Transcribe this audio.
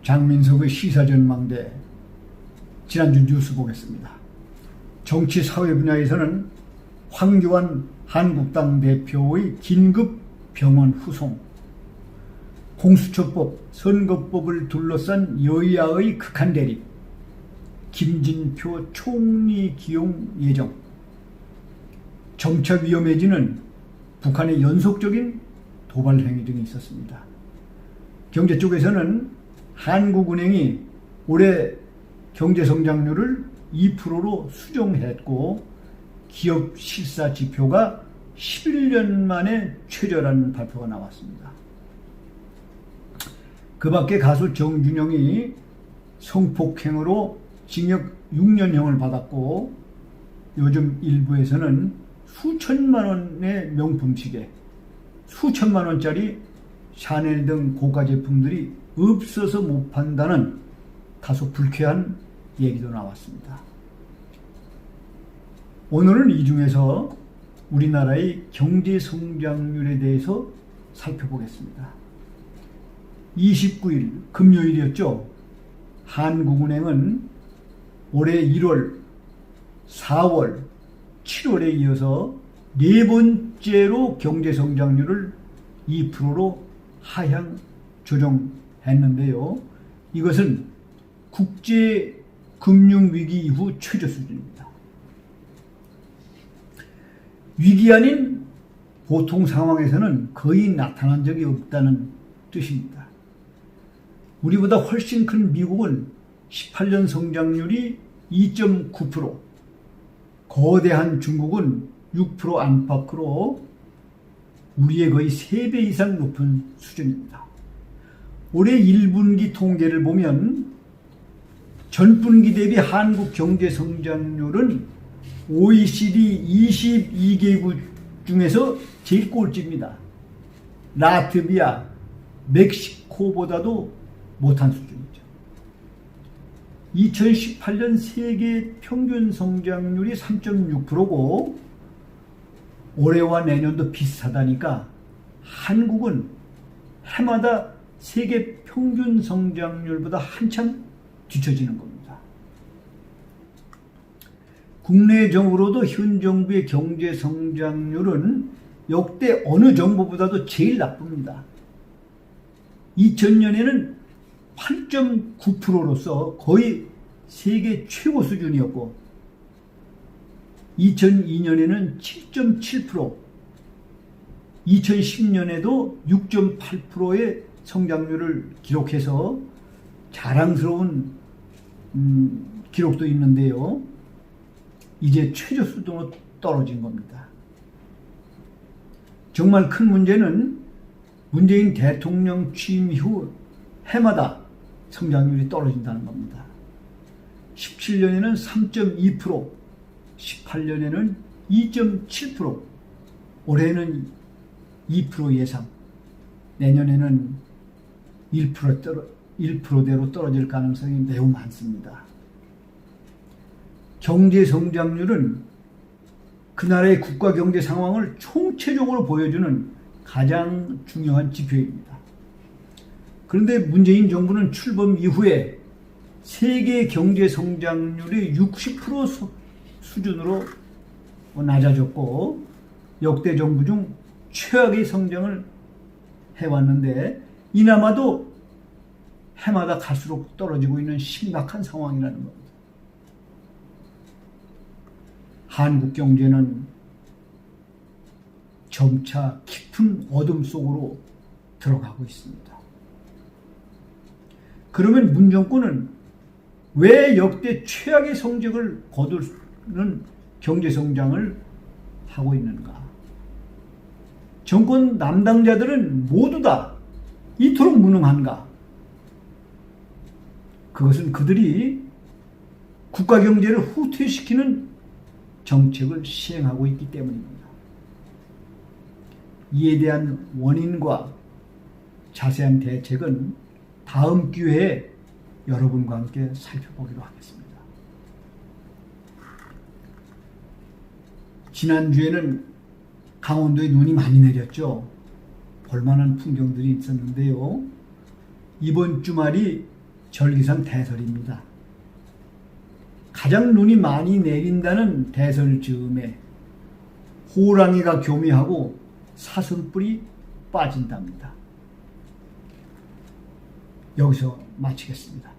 장민석의 시사전망대 지난주 뉴스 보겠습니다. 정치 사회 분야에서는 황교안 한국당 대표의 긴급 병원 후송, 공수처법, 선거법을 둘러싼 여야의 극한 대립, 김진표 총리 기용 예정, 점차 위험해지는 북한의 연속적인 도발 행위 등이 있었습니다. 경제 쪽에서는 한국은행이 올해 경제성장률을 2%로 수정했고 기업 실사 지표가 11년 만에 최저라는 발표가 나왔습니다. 그 밖에 가수 정준영이 성폭행으로 징역 6년형을 받았고 요즘 일부에서는 수천만 원의 명품 시계, 수천만 원짜리 샤넬 등 고가 제품들이 없어서 못 판다는 다소 불쾌한 얘기도 나왔습니다. 오늘은 이 중에서 우리나라의 경제 성장률에 대해서 살펴보겠습니다. 29일 금요일이었죠. 한국은행은 올해 1월, 4월, 7월에 이어서 네 번째로 경제 성장률을 2%로 하향 조정했는데요. 이것은 국제 금융위기 이후 최저 수준입니다. 위기 아닌 보통 상황에서는 거의 나타난 적이 없다는 뜻입니다. 우리보다 훨씬 큰 미국은 18년 성장률이 2.9%, 거대한 중국은 6% 안팎으로 우리의 거의 3배 이상 높은 수준입니다. 올해 1분기 통계를 보면 전분기 대비 한국 경제 성장률은 OECD 22개국 중에서 제일 꼴찌입니다. 라트비아, 멕시코보다도 못한 수준이죠. 2018년 세계 평균 성장률이 3.6%고 올해와 내년도 비슷하다니까 한국은 해마다 세계 평균 성장률보다 한참 뒤처지는 겁니다. 국내적으로도 현 정부의 경제 성장률은 역대 어느 정부보다도 제일 나쁩니다. 2000년에는 8.9%로서 거의 세계 최고 수준이었고 2002년에는 7.7%, 2010년에도 6.8%의 성장률을 기록해서 자랑스러운 기록도 있는데요. 이제 최저 수준으로 떨어진 겁니다. 정말 큰 문제는 문재인 대통령 취임 이후 해마다 성장률이 떨어진다는 겁니다. 17년에는 3.2%, 18년에는 2.7%, 올해는 2% 예상, 내년에는 1%대로 떨어질 가능성이 매우 많습니다. 경제 성장률은 그 나라의 국가 경제 상황을 총체적으로 보여주는 가장 중요한 지표입니다. 그런데 문재인 정부는 출범 이후에 세계 경제 성장률이 60% 수준으로 낮아졌고 역대 정부 중 최악의 성장을 해왔는데 이나마도 해마다 갈수록 떨어지고 있는 심각한 상황이라는 겁니다. 한국 경제는 점차 깊은 어둠 속으로 들어가고 있습니다. 그러면 문 정권은 왜 역대 최악의 성적을 거두는 경제성장을 하고 있는가? 정권 담당자들은 모두 다 이토록 무능한가? 그것은 그들이 국가 경제를 후퇴시키는 정책을 시행하고 있기 때문입니다. 이에 대한 원인과 자세한 대책은 다음 기회에 여러분과 함께 살펴보기로 하겠습니다. 지난주에는 강원도에 눈이 많이 내렸죠. 볼만한 풍경들이 있었는데요. 이번 주말이 절기상 대설입니다. 가장 눈이 많이 내린다는 대설 즈음에 호랑이가 교미하고 사슴뿔이 빠진답니다. 여기서 마치겠습니다.